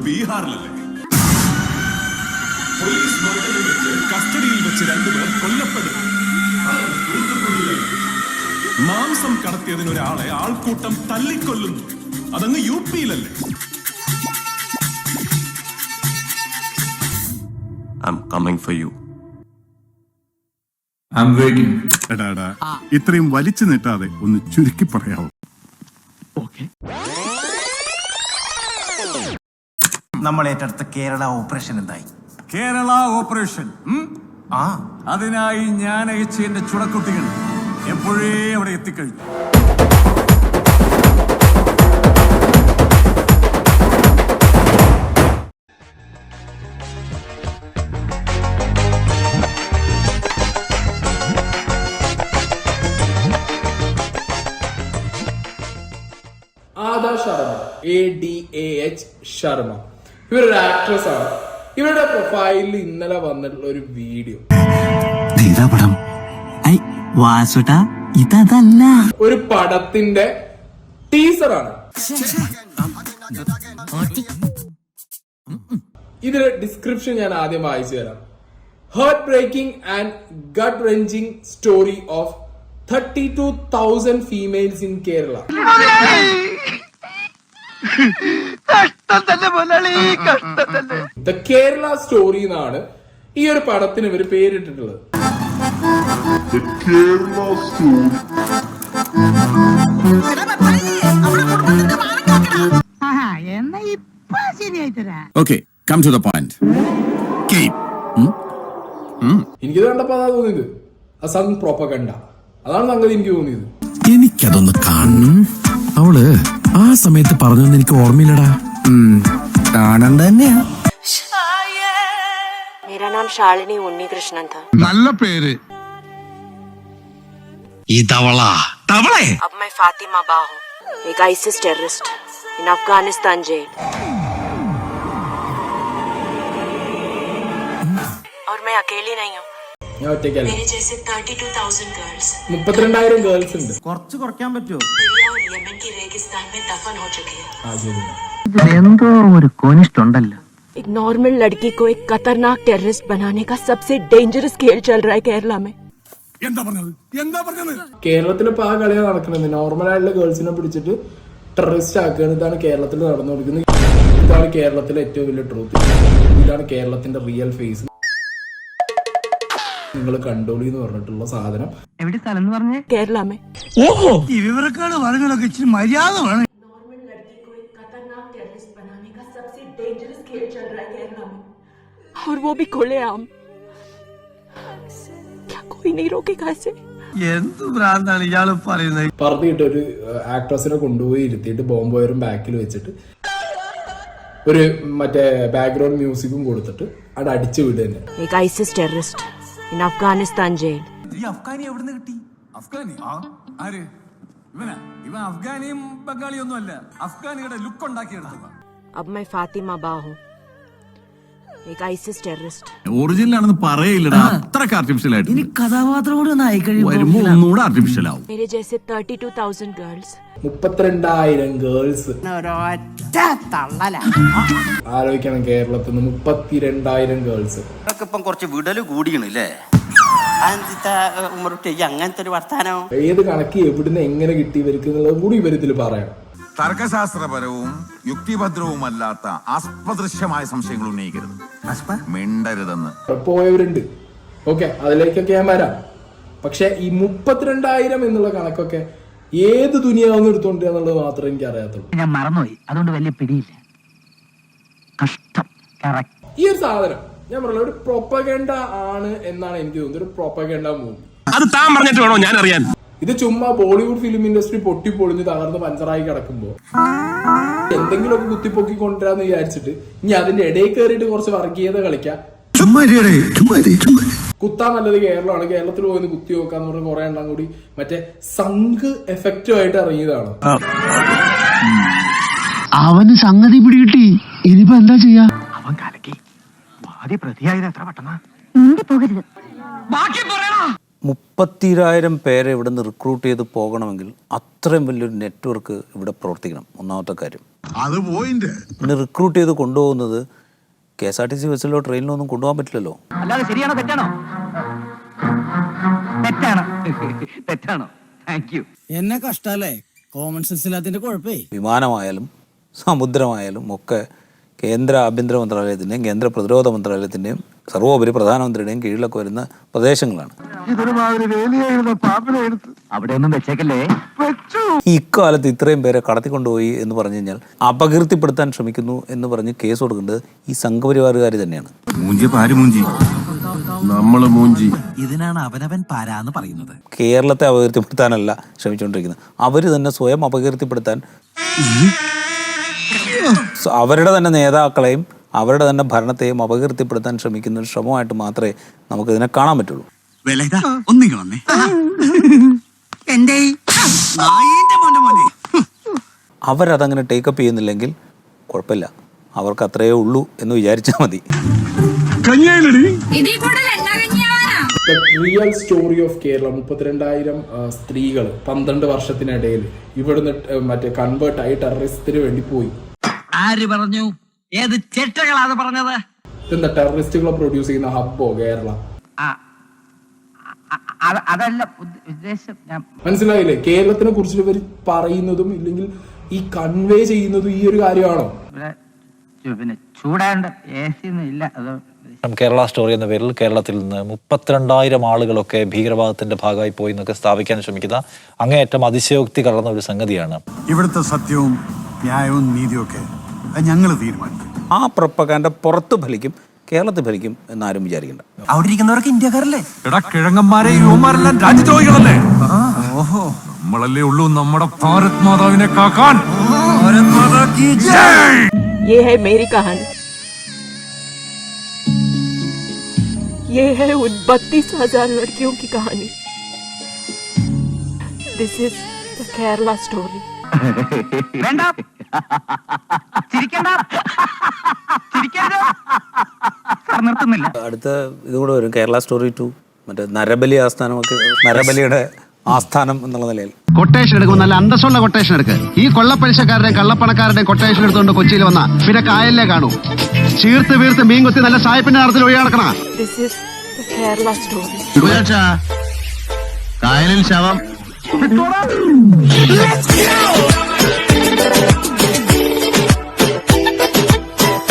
ബീഹാറിലല്ലേ? Police മർദ്ദനം വെച്ച് കസ്റ്റഡിയിൽ വെച്ച് 2 പേർ കൊല്ലപ്പെടുന്നു. മാംസം കടത്തിയതിന് ഒരാളെ ആൾക്കൂട്ടം തല്ലിക്കൊല്ലുന്നു. അതങ്ങ് UP-യിലല്ലേ? I'm coming for you. I'm waiting. എടാ ഇത്രയും വലിച്ചു നീട്ടാതെ ഒന്ന് ചുരുക്കി പറയാവോ? നമ്മൾ ഏറ്റെടുത്ത കേരള ഓപ്പറേഷൻ എന്തായി? കേരള ഓപ്പറേഷൻ അതിനായി ഞാൻ അയച്ച എന്റെ ചുടക്കുട്ടികൾ എപ്പോഴേ അവിടെ എത്തിക്കഴിഞ്ഞു. ആദാ ശർമ്മ, ADAH ശർമ്മ, ഇവരൊരു ആക്ട്രസ് ആണ്. ഇവരുടെ പ്രൊഫൈലിൽ ഇന്നലെ വന്നിട്ടുള്ള ഒരു വീഡിയോ, ഒരു പടത്തിന്റെ ടീസറാണ്. ഇതിന്റെ ഡിസ്ക്രിപ്ഷൻ ഞാൻ ആദ്യം വായിച്ചു തരാം. Heart breaking and gut wrenching story of 32,000 females in Kerala. The Kerala Story എന്നാണ് ഈ ഒരു പടത്തിന് ഇവർ പേരിട്ടിട്ടുള്ളത്. Okay, come to the point. എനിക്കിത് കണ്ടപ്പോ അതാ തോന്നിയത്, അസം പ്രൊപ്പഗണ്ട. അതാണ് സംഗതി എനിക്ക് തോന്നിയത്. എനിക്കതൊന്ന് കാണണം. അവള് ആ സമയത്ത് പറഞ്ഞൊന്നും എനിക്ക് ഓർമ്മയില്ലടാ. കാണണ്ട തന്നെയാ. मेरा नाम शालिनी उन्नीकृष्णन था. നല്ല പേര്. अब मैं फातिमा बा हूँ, एक ISIS terrorist in Afghanistan jail. और मैं अकेली नहीं हूँ. ഞാൻ ഒറ്റയ്ക്കല്ല. मेरे जैसे 32,000 गर्ल्स 32,000 ഗേൾസ് ഉണ്ട്. കുറച്ച് കുറയ്ക്കാൻ പറ്റുമോ? सीरिया और यमन की रेगिस्तान में दफन हो चुकी है. എന്തോ ഒരു കോനിഷ്ടുണ്ടല്ലോ. एक नॉर्मल लड़की को एक खतरनाक टेररिस्ट बनाने का सबसे डेंजरस खेल चल रहा है केरला में. കേരളത്തിൽ ഇപ്പൊ ആ കളിയാണ് നടക്കുന്നത്. നോർമൽ ആയിട്ടുള്ള ഗേൾസിനെ പിടിച്ചിട്ട് ടെററിസ്റ്റ് ആക്കുകയാണ്. ഇതാണ് കേരളത്തിൽ നടന്നുകൊടുക്കുന്നത്. ഇതാണ് കേരളത്തിലെ ഏറ്റവും വലിയ ട്രൂത്ത്. ഇതാണ് കേരളത്തിന്റെ റിയൽ ഫേസ്. നിങ്ങൾ കണ്ടോളി എന്ന് പറഞ്ഞിട്ടുള്ള സാധനം എവിടെ സ്ഥലം എന്ന് പറഞ്ഞേ? केरला में. ഈ വിവരക്കാട് പറഞ്ഞൊക്കെ ഇച്ചിരി മര്യാദ വേണം. नॉर्मल लड़की को एक खतरनाक टेररिस्ट बनाने का सबसे डेंजरस खेल चल रहा है केरला में, और वो भी खुलेआम. क्या कोई नहीं रोकेगा इसे? എന്ത് ഭ്രാന്താണ് ഇയാള് പറയുന്നത്? പറഞ്ഞിട്ട് ഒരു ആക്ട്രസിനെ കൊണ്ടുപോയി ഇരുത്തിയിട്ട് ബോംബോയറും ബാക്കിൽ വെച്ചിട്ട് ഒരു മറ്റേ ബാക്ക്ഗ്രൗണ്ട് മ്യൂസിക്കും കൊടുത്തിട്ട് അവിടെ അടിച്ചു വിടുക തന്നെ. एक ISIS terrorist in Afghanistan jail. ഈ അഫ്ഗാനി എവിടുന്ന് കിട്ടി? അഫ്ഗാനി ആര്? ഇവൻ അഫ്ഗാനിയും ബംഗാളിയും ഒന്നും അല്ല, അഫ്ഗാനിയുടെ ലുക്ക് ഉണ്ടാക്കിയെടുത്തത്. अब मैं फातिमा बा हूँ, एक आईसिस टेररिस्ट. ഒറിജിനൽ ആണെന്ന് പറയില്ലടാ. അത്രക്ക് ആർട്ടിഫിഷ്യൽ ആയിട്ട് ഇനി കഥാപാത്രം കൂടി ഒന്ന് വരുമ്പോ ഒന്നുകൂടെ ആർട്ടിഫിഷ്യൽ ആവും. मेरे जैसे 32,000 गर्ल्स 32,000 ഗേൾസ്. ആലോചിക്കണം, കേരളത്തിൽ നിന്ന് 32,000 ഗേൾസ്. ഇപ്പം കുറച്ച് വിടല് കൂടിയണല്ലേ? അങ്ങനത്തെ ഒരു വർത്താനം ഏത് കണക്ക് എവിടുന്ന് എങ്ങനെ കിട്ടി ഇവർക്ക് എന്നുള്ളത് കൂടി ഇവരിതിൽ പറയണം. തർക്കശാസ്ത്രപരവും യുക്തിഭദ്രവുമല്ലാത്ത അസ്പദൃശ്യമായ സംശയങ്ങൾ ഉന്നയിക്കരുത്. മിണ്ടരുതെന്ന് പോയവരുണ്ട്. ഓക്കെ, അതിലേക്കൊക്കെ ഞാൻ വരാം. പക്ഷെ ഈ 32,000 എന്നുള്ള കണക്കൊക്കെ ഏത് ദുനിയാവെന്ന് എടുത്തോണ്ട് എന്നുള്ളത് മാത്രമേ എനിക്ക് അറിയാത്തുള്ളൂ. ഞാൻ മറന്നുപോയി, അതുകൊണ്ട് വലിയ പിടിയില്ല. കഷ്ടം. ഈ ഒരു സാധനം ഞാൻ പറഞ്ഞ ഒരു പ്രൊപ്പഗണ്ട ആണ് എന്നാണ് എനിക്ക് തോന്നുന്നത്. ഒരു പ്രൊപ്പഗണ്ട മൂവി. അത് താൻ പറഞ്ഞിട്ട് വേണോ ഞാൻ അറിയാൻ? ഇത് ചുമ്മാ ബോളിവുഡ് ഫിലിം ഇൻഡസ്ട്രി പൊട്ടിപ്പൊളിഞ്ഞ് തകർന്ന് പഞ്ചറായി കിടക്കുമ്പോ എന്തെങ്കിലുമൊക്കെ കുത്തിപ്പൊക്കി കൊണ്ടുവരാന്ന് വിചാരിച്ചിട്ട് ഇനി അതിന്റെ ഇടയിൽ കയറിയിട്ട് കുറച്ച് വർഗീയത കളിക്കാം. കുത്താൻ നല്ലത് കേരളമാണ്. കേരളത്തിൽ പോയി കുത്തി നോക്കാന്ന് പറഞ്ഞ കുറെ എണ്ണം കൂടി മറ്റേ സംഘ് എഫക്റ്റുമായിട്ട് ഇറങ്ങിയതാണ്. അവന് സംഗതി പിടികിട്ടി. ഇനിയിപ്പോ എന്താ ചെയ്യാ? അവൻ കലക്കി പ്രതിയായത് എത്ര പെട്ടെന്നാ. ബാക്കി പറയണ 32,000 പേരെ ഇവിടെ നിന്ന് റിക്രൂട്ട് ചെയ്ത് പോകണമെങ്കിൽ അത്രയും വലിയൊരു നെറ്റ്വർക്ക് ഇവിടെ പ്രവർത്തിക്കണം. ഒന്നാമത്തെ കാര്യം അത് പോയിന്റ്. പിന്നെ റിക്രൂട്ട് ചെയ്ത് കൊണ്ടുപോകുന്നത് KSRTC ബസ്സിലോ ട്രെയിനിലോ ഒന്നും കൊണ്ടുപോകാൻ പറ്റില്ലല്ലോ. അല്ലാതെ ശരിയാണോ തെറ്റാണോ? തെറ്റാണ്. തെറ്റാണോ? Thank you. എന്നെ കഷ്ടല്ലേ, കോമൺ സെൻസ് ഇല്ലാത്തതിന്റെ കുഴപ്പേ. വിമാനമായാലും സമുദ്രമായാലും ഒക്കെ കേന്ദ്ര ആഭ്യന്തര മന്ത്രാലയത്തിൻ്റെയും കേന്ദ്ര പ്രതിരോധ മന്ത്രാലയത്തിൻ്റെയും സർവോപരി പ്രധാനമന്ത്രിയുടെയും കീഴിലൊക്കെ വരുന്ന പ്രദേശങ്ങളാണ്. അവിടെ ഒന്നും വെച്ചേക്കല്ലേ. ഇക്കാലത്ത് ഇത്രയും പേരെ കടത്തിക്കൊണ്ടുപോയി എന്ന് പറഞ്ഞു കഴിഞ്ഞാൽ അപകീർത്തിപ്പെടുത്താൻ ശ്രമിക്കുന്നു എന്ന് പറഞ്ഞ് കേസ് കൊടുക്കേണ്ടത് ഈ സംഘപരിവാറുകാർ തന്നെയാണ്. നമ്മള് മൂഞ്ചി. ഇതിനാണ് അവനവൻ പാരാന്ന് പറയുന്നത്. കേരളത്തെ അപകീർത്തിപ്പെടുത്താനല്ല ശ്രമിച്ചുകൊണ്ടിരിക്കുന്നത്, അവർ തന്നെ സ്വയം അപകീർത്തിപ്പെടുത്താൻ അവരുടെ തന്നെ നേതാക്കളെയും അവരുടെ തന്നെ ഭരണത്തെയും അപകീർത്തിപ്പെടുത്താൻ ശ്രമിക്കുന്ന ഒരു ശ്രമമായിട്ട് മാത്രമേ നമുക്കിതിനെ കാണാൻ പറ്റുള്ളൂ. അവരതങ്ങനെ ടേക്കപ്പ് ചെയ്യുന്നില്ലെങ്കിൽ കുഴപ്പമില്ല, അവർക്ക് അത്രയേ ഉള്ളൂ എന്ന് വിചാരിച്ചാൽ മതി. Real story of Kerala. 32,000 സ്ത്രീകൾ 12 വർഷത്തിനിടയിൽ ഇവിടുന്ന് മറ്റേ കൺവേർട്ട് ആയി ടെററിസ്റ്റിന് വേണ്ടി പോയി. ആര് പറഞ്ഞു? ഏത് ചെറ്റകളാണ് പറഞ്ഞത്? ഇതെന്താ ടെററിസ്റ്റുകളെ പ്രൊഡ്യൂസ് ചെയ്യുന്ന ഹബ്ബോ കേരള? അതല്ല ഉദ്ദേശം. മനസ്സിലായില്ലേ? കേരളത്തിനെ കുറിച്ച് ഇവർ പറയുന്നതും ഇല്ലെങ്കിൽ ഈ കൺവേ ചെയ്യുന്നതും ഈ ഒരു കാര്യമാണോ? പിന്നെ ചൂടാണ്ട് AC ഒന്നും ഇല്ല. അത് കേരള സ്റ്റോറി എന്ന പേരിൽ കേരളത്തിൽ നിന്ന് 32,000 ആളുകളൊക്കെ ഭീകരവാദത്തിന്റെ ഭാഗമായി പോയി എന്നൊക്കെ സ്ഥാപിക്കാൻ ശ്രമിക്കുന്ന അങ്ങേയറ്റം അതിശയോക്തി കലർന്ന ഒരു സംഗതിയാണ്. ഇവിടുത്തെ സത്യവും ന്യായവും നീതിയും ഒക്കെ ഞങ്ങൾ തീരുമാനിക്കും. ആ പ്രൊപ്പഗാൻഡ പുറത്ത് ഫലിക്കും, കേരളത്തിൽ ഫലിക്കും എന്നാരും വിചാരിക്കണ്ട. അവിടെ ഇരിക്കുന്നവർക്ക് ഇന്ത്യക്കാരല്ലേ? എടാ കിഴങ്ങന്മാരെ, യുവമാരെല്ലാം രാജ്യദ്രോഹികളല്ലേ? ഓഹോ, നമ്മളല്ലേ ഉള്ളൂ നമ്മുടെ ഭാരത് മാതാവിനെ കാക്കാൻ. ഭാരത് മാതാ കി ജയ്. ये है मेरी कहानी, ये है उन 32,000 लड़कियों की कहानी. This is the Kerala story. വേണ്ട, ചിരിക്കണ്ട, ചിരിക്കരുത്. സാർ നിർത്തുന്നില്ല. അടുത്ത ഇതുകൂടെ വരും, കേരള സ്റ്റോറി 2, മറ്റേ നരബലി ആസ്ഥാനമൊക്കെ, നരബലിയുടെ ആസ്ഥാനം എന്നുള്ള നിലയിൽ കൊട്ടേഷൻ എടുക്കുമ്പോൾ നല്ല അന്തസ്സുള്ള കൊട്ടേഷൻ എടുക്ക്. ഈ കൊള്ളപ്പലിശക്കാരുടെയും കള്ളപ്പണക്കാരുടെയും കൊട്ടേഷൻ എടുത്തുകൊണ്ട് കൊച്ചിയിൽ വന്ന പിന്നെ കായലിലേ കാണൂ. ചീർത്ത് വീർത്ത് മീൻ കൊത്തി നല്ല സായിപ്പിന്റെ നടത്തിൽ ഒഴിയാ നടക്കണ. This is the Kerala story. കായലിൽ ശവം.